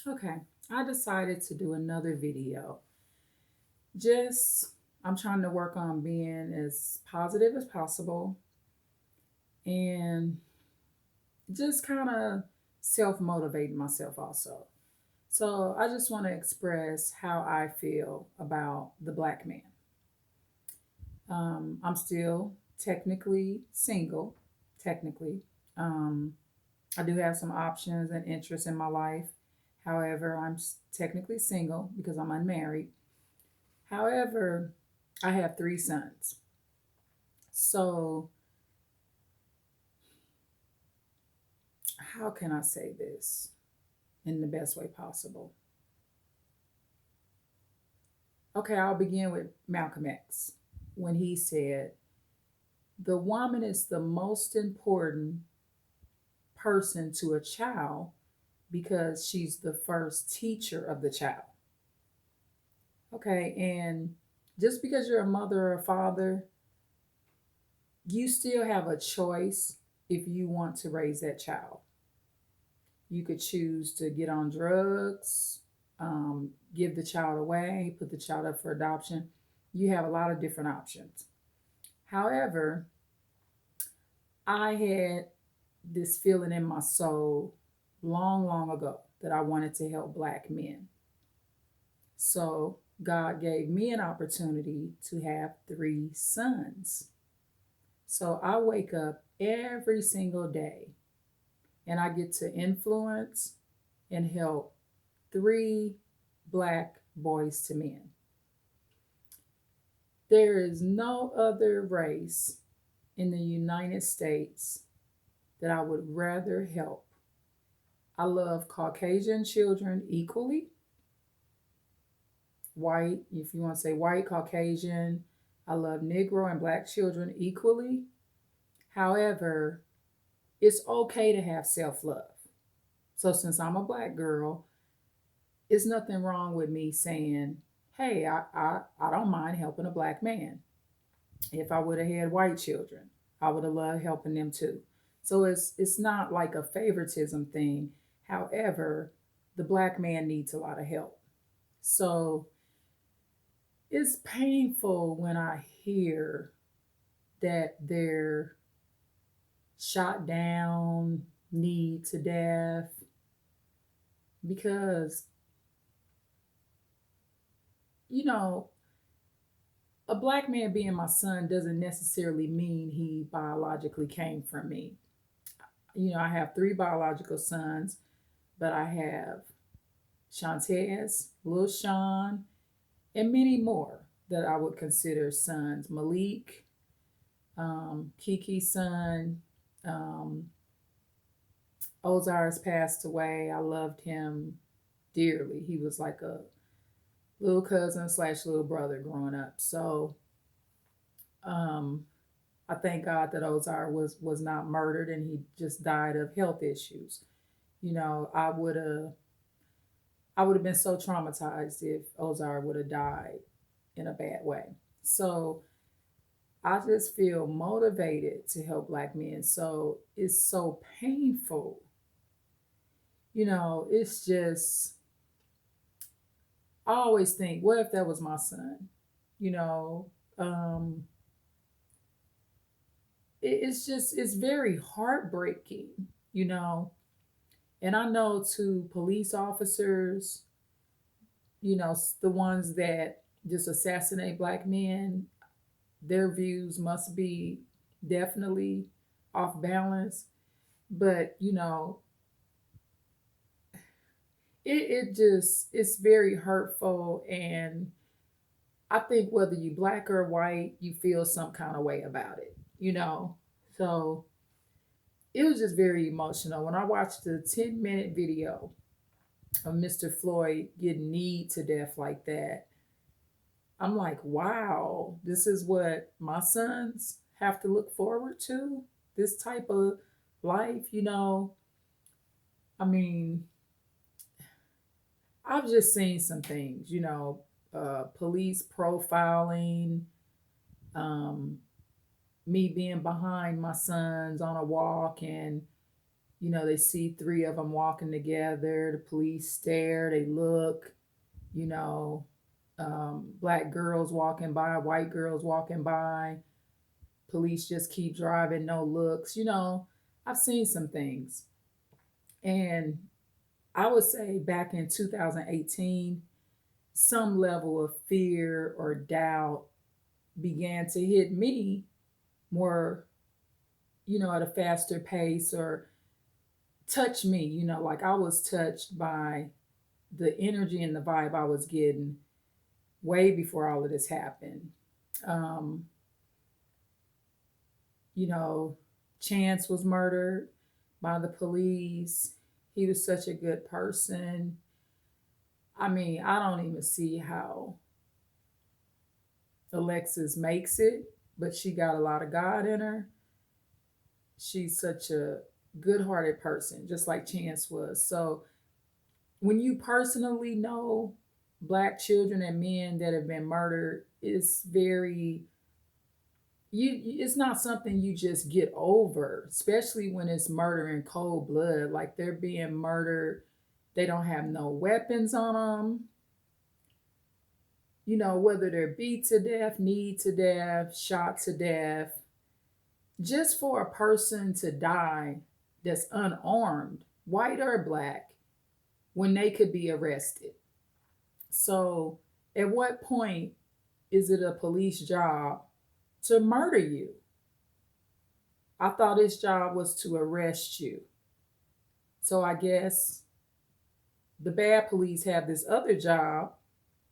Okay, I decided to do another video. Just, I'm trying to work on being as positive as possible and just kind of self motivating myself also. So, I just want to express how I feel about the black man. I'm still technically single, technically. Um, I do have some options and interests in my life. However, technically single because I'm unmarried. However, I have three sons. So, how can I say this in the best way possible? Okay, I'll begin with Malcolm X when he said, the woman is the most important person to a child because she's the first teacher of the child. Okay, and just because you're a mother or a father, you still have a choice if you want to raise that child. You could choose to get on drugs, give the child away, put the child up for adoption. You have a lot of different options. However, I had this feeling in my soul long, long ago that I wanted to help black men. So God gave me an opportunity to have three sons. So I wake up every single day and I get to influence and help three black boys to men. There is no other race in the United States that I would rather help. I love Caucasian children equally, white, if you want to say white, Caucasian. I love Negro and black children equally. However, it's okay to have self love. So, since I'm a black girl, it's nothing wrong with me saying, hey, I don't mind helping a black man. If I would have had white children, I would have loved helping them too. So it's not like a favoritism thing. However, the black man needs a lot of help. So it's painful when I hear that they're shot down, kneed to death, because, you know, a black man being my son doesn't necessarily mean he biologically came from me. I have three biological sons, but I have Shantez, Lil Sean, and many more that I would consider sons. Malik, Kiki's son, um, Ozar's passed away. I loved him dearly. He was like a little cousin slash little brother growing up. So um, I thank God that Ozar was not murdered and he just died of health issues. I would have been so traumatized if Ozar would have died in a bad way. So I just feel motivated to help black men. So it's so painful. It's just, I always think, what if that was my son? You know, um, it's very heartbreaking, you know. And I know to police officers, the ones that just assassinate black men, their views must be definitely off balance. But it's very hurtful, and I think whether you black or white, you feel some kind of way about it. So it was just very emotional when I watched the 10-minute video of Mr. Floyd getting kneed to death like that. I'm like, wow, this is what my sons have to look forward to. This type of life. I mean, I've just seen some things, police profiling, um, me being behind my sons on a walk and, They see three of them walking together. The police stare, they look, you know, black girls walking by, white girls walking by. Police just keep driving, no looks. I've seen some things. And I would say back in 2018, some level of fear or doubt began to hit me more, at a faster pace, or touch me, like I was touched by the energy and the vibe I was getting way before all of this happened. Um, you know, Chance was murdered by the police. He was such a good person. I mean, I don't even see how Alexis makes it, but she got a lot of God in her. She's such a good hearted person, just like Chance was. So when you personally know black children and men that have been murdered, it's very it's not something you just get over, especially when it's murder in cold blood. Like they're being murdered, they don't have no weapons on them. Whether they're beat to death, kneed to death, shot to death, just for a person to die that's unarmed, white or black, when they could be arrested. So, at what point is it a police job to murder you? I thought his job was to arrest you. So, I guess the bad police have this other job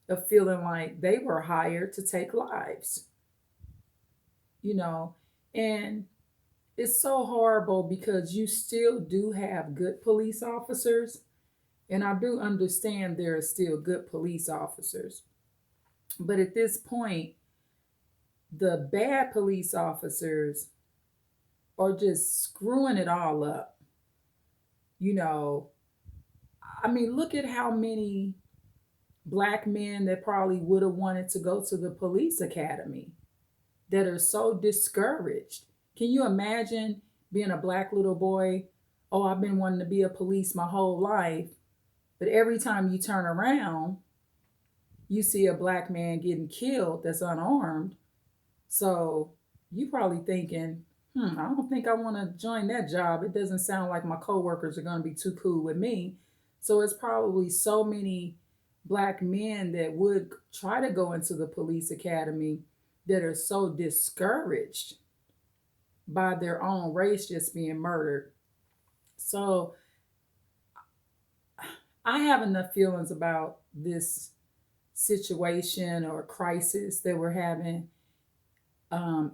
of feeling like they were hired to take lives, you know, and it's so horrible because you still do have good police officers. And I do understand there are still good police officers. But at this point, the bad police officers are just screwing it all up. You know, I mean, look at how many black men that probably would have wanted to go to the police academy that are so discouraged. Can you imagine being a black little boy? Oh, I've been wanting to be a police my whole life. But every time you turn around, you see a black man getting killed that's unarmed. So you probably thinking, I don't think I want to join that job. It doesn't sound like my coworkers are going to be too cool with me. So it's probably so many black men that would try to go into the police academy that are so discouraged by their own race just being murdered. So I have enough feelings about this situation or crisis that we're having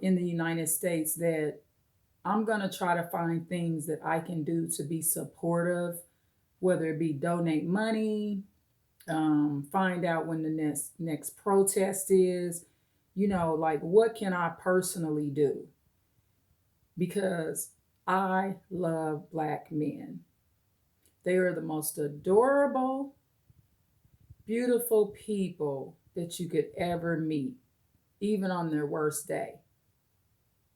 in the United States that I'm going to try to find things that I can do to be supportive, whether it be donate money, find out when the next protest is, like what can I personally do? Because I love black men. They are the most adorable, beautiful people that you could ever meet, even on their worst day.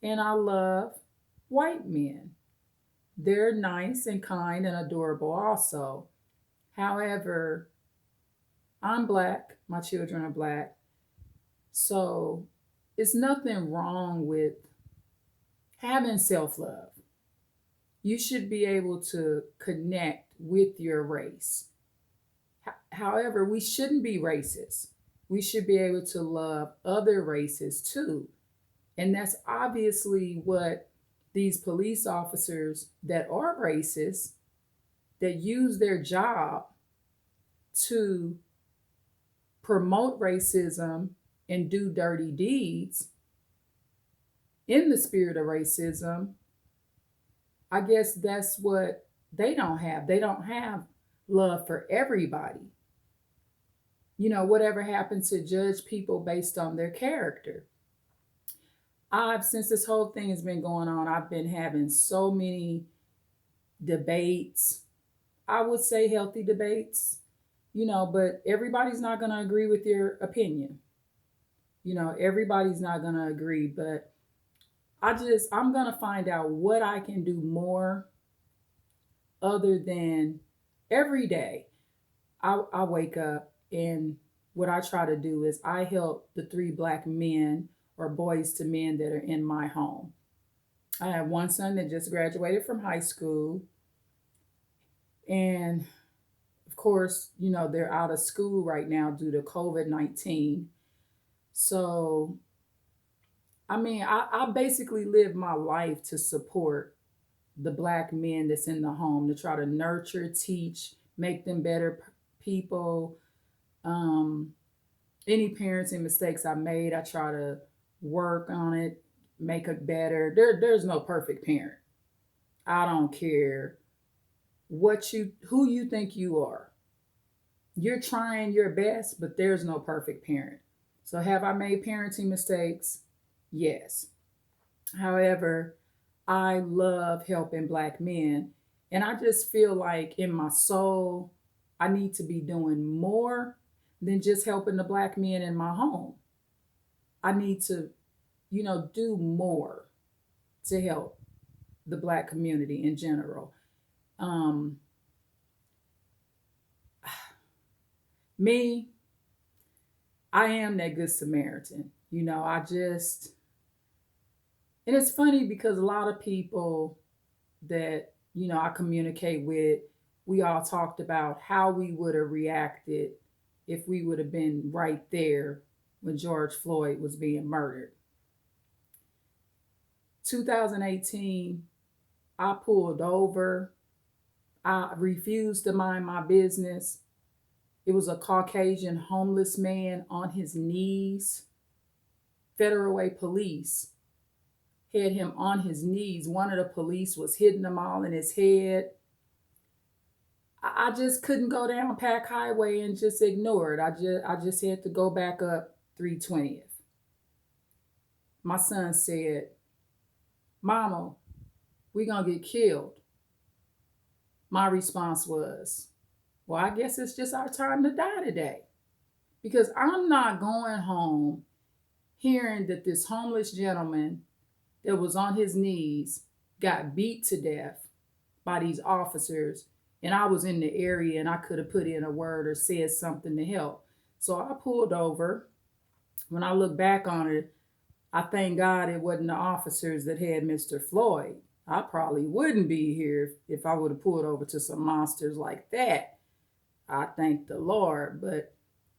And I love white men. They're nice and kind and adorable also. However, I'm black, my children are black. So it's nothing wrong with having self love. You should be able to connect with your race. However, we shouldn't be racist. We should be able to love other races too. And that's obviously what these police officers that are racist, that use their job to promote racism and do dirty deeds in the spirit of racism, I guess that's what they don't have. They don't have love for everybody. Whatever happened to judge people based on their character. Since this whole thing has been going on, I've been having so many debates. I would say healthy debates, but everybody's not going to agree with your opinion. Everybody's not going to agree, but I'm going to find out what I can do more other than every day I wake up and what I try to do is I help the three black men or boys to men that are in my home. I have one son that just graduated from high school, and of course, they're out of school right now due to COVID-19. So, I mean, I basically live my life to support the black men that's in the home, to try to nurture, teach, make them better people. Um, any parenting mistakes I made, I try to work on it, make it better. There's no perfect parent. I don't care who you think you are. You're trying your best, but there's no perfect parent. So have I made parenting mistakes? Yes. However, I love helping black men. And I just feel like in my soul, I need to be doing more than just helping the black men in my home. I need to, do more to help the black community in general. Um, Me, I am that good Samaritan. And it's funny because a lot of people that, I communicate with, we all talked about how we would have reacted if we would have been right there when George Floyd was being murdered. 2018, I pulled over. I refused to mind my business. It was a Caucasian homeless man on his knees. Federal Way Police had him on his knees. One of the police was hitting him all in his head. I just couldn't go down Pack Highway and just ignore it. I just had to go back up 320th. My son said, "Mama, we gonna get killed." My response was, "Well, I guess it's just our time to die today." Because I'm not going home hearing that this homeless gentleman that was on his knees got beat to death by these officers, and I was in the area and I could have put in a word or said something to help. So I pulled over. When I look back on it, I thank God it wasn't the officers that had Mr. Floyd. I probably wouldn't be here if I would have pulled over to some monsters like that. I thank the Lord. But,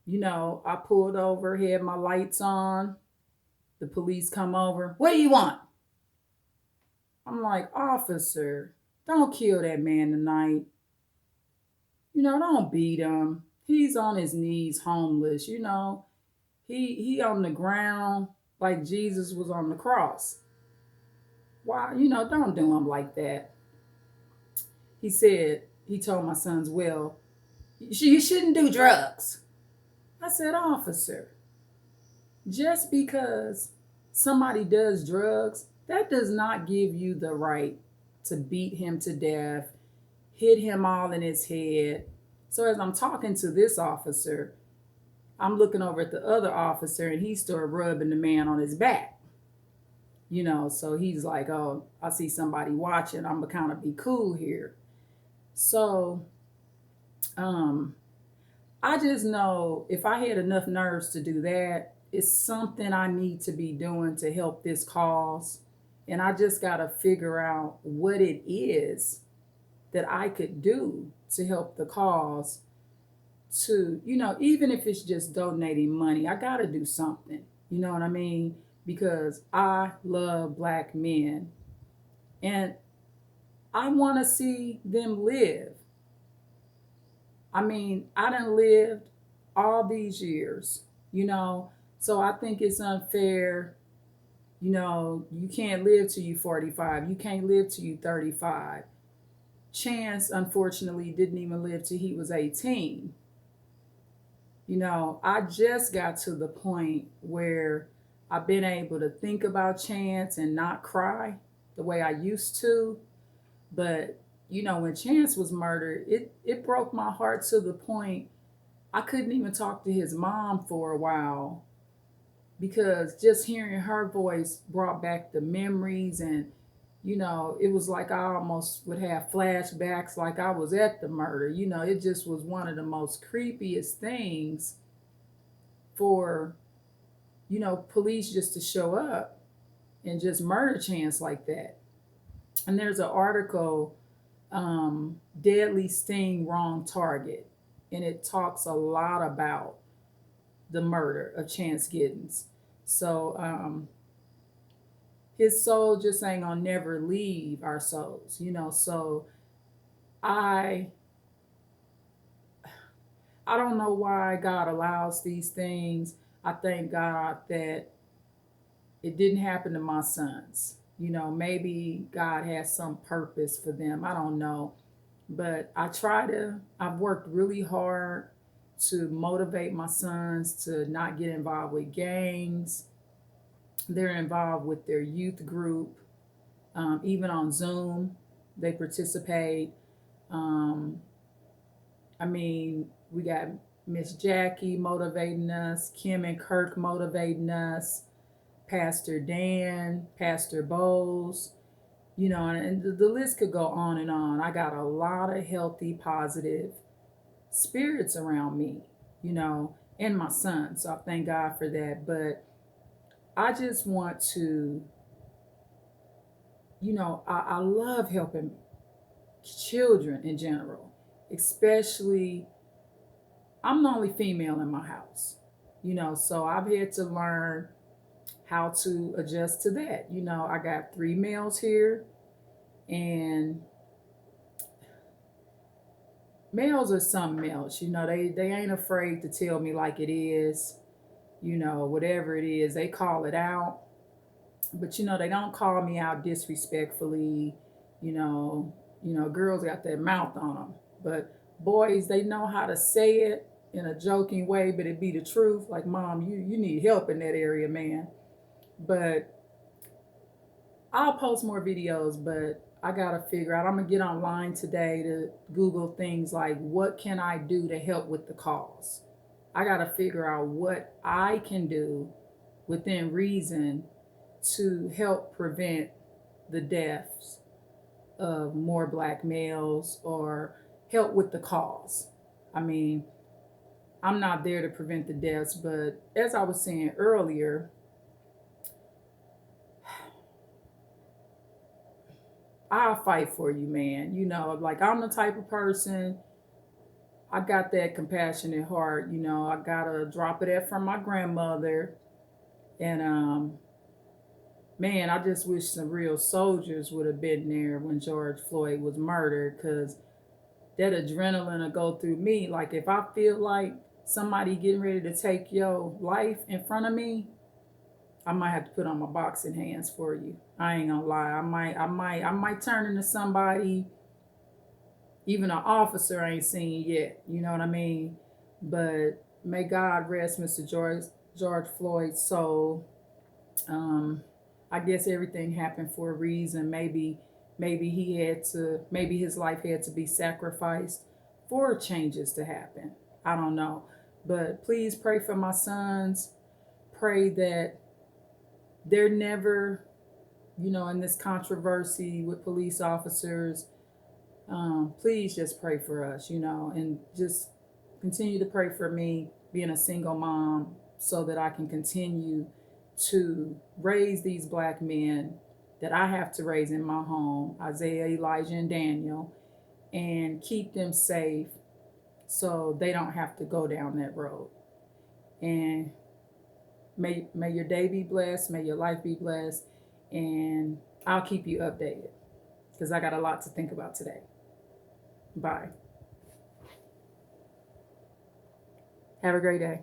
I pulled over, had my lights on. The police come over. "What do you want?" I'm like, "Officer, don't kill that man tonight. Don't beat him. He's on his knees, homeless. He on the ground like Jesus was on the cross. Why, don't do him like that." He told my sons, "Well, you shouldn't do drugs." I said, "Officer, just because somebody does drugs, that does not give you the right to beat him to death, hit him all in his head." So as I'm talking to this officer, I'm looking over at the other officer and he started rubbing the man on his back. So he's like, "Oh, I see somebody watching. I'm gonna kind of be cool here." So um I just know if I had enough nerves to do that, it's something I need to be doing to help this cause. And I just got to figure out what it is that I could do to help the cause. To, even if it's just donating money, I got to do something. You know what I mean? Because I love black men and I want to see them live. I mean, I done lived all these years, you know, so I think it's unfair. You can't live till you 45. You can't live till you 35. Chance, unfortunately, didn't even live till he was 18. I just got to the point where I've been able to think about Chance and not cry the way I used to. But, when Chance was murdered, it broke my heart to the point I couldn't even talk to his mom for a while because just hearing her voice brought back the memories. And It was like I almost would have flashbacks like I was at the murder. It just was one of the most creepiest things for, police just to show up and just murder chance like that. And there's an article, Deadly Sting, Wrong Target, and it talks a lot about the murder of Chance Giddens. So his soul just ain't gonna never leave our souls. So I I don't know why God allows these things. I thank God that it didn't happen to my sons. Maybe God has some purpose for them. I don't know. But I've worked really hard to motivate my sons to not get involved with gangs. They're involved with their youth group, even on Zoom, they participate. Um, I mean, we got Miss Jackie motivating us, Kim and Kirk motivating us, Pastor Dan, Pastor Bowles, and the list could go on and on. I got a lot of healthy, positive spirits around me, and my son. So I thank God for that. But I just want to, I love helping children in general, especially I'm the only female in my house, so I've had to learn how to adjust to that. I got three males here, and males are some males, they ain't afraid to tell me like it is, whatever it is, they call it out. But they don't call me out disrespectfully. You know, girls got their mouth on them, but boys, they know how to say it in a joking way, but it be the truth. Like, mom, you need help in that area, man. But I'll post more videos, but I gotta figure out. I'm gonna get online today to Google things like what can I do to help with the cause. I gotta figure out what I can do within reason to help prevent the deaths of more black males or help with the cause. I mean, I'm not there to prevent the deaths, but as I was saying earlier, I'll fight for you, man. Like I'm the type of person, I got that compassionate heart. I got a drop of that from my grandmother. And man, I just wish some real soldiers would have been there when George Floyd was murdered, because that adrenaline will go through me. Like if I feel like somebody getting ready to take your life in front of me, I might have to put on my boxing hands for you. I ain't gonna lie. I might turn into somebody even an officer ain't seen yet. You know what I mean? But may God rest Mr. George Floyd's soul. Um, I guess everything happened for a reason. Maybe maybe his life had to be sacrificed for changes to happen. I don't know. But please pray for my sons. Pray that they're never, in this controversy with police officers. Please just pray for us, and just continue to pray for me being a single mom so that I can continue to raise these black men that I have to raise in my home, Isaiah, Elijah, and Daniel, and keep them safe so they don't have to go down that road. And may your day be blessed, may your life be blessed, and I'll keep you updated because I got a lot to think about today. Bye. Have a great day.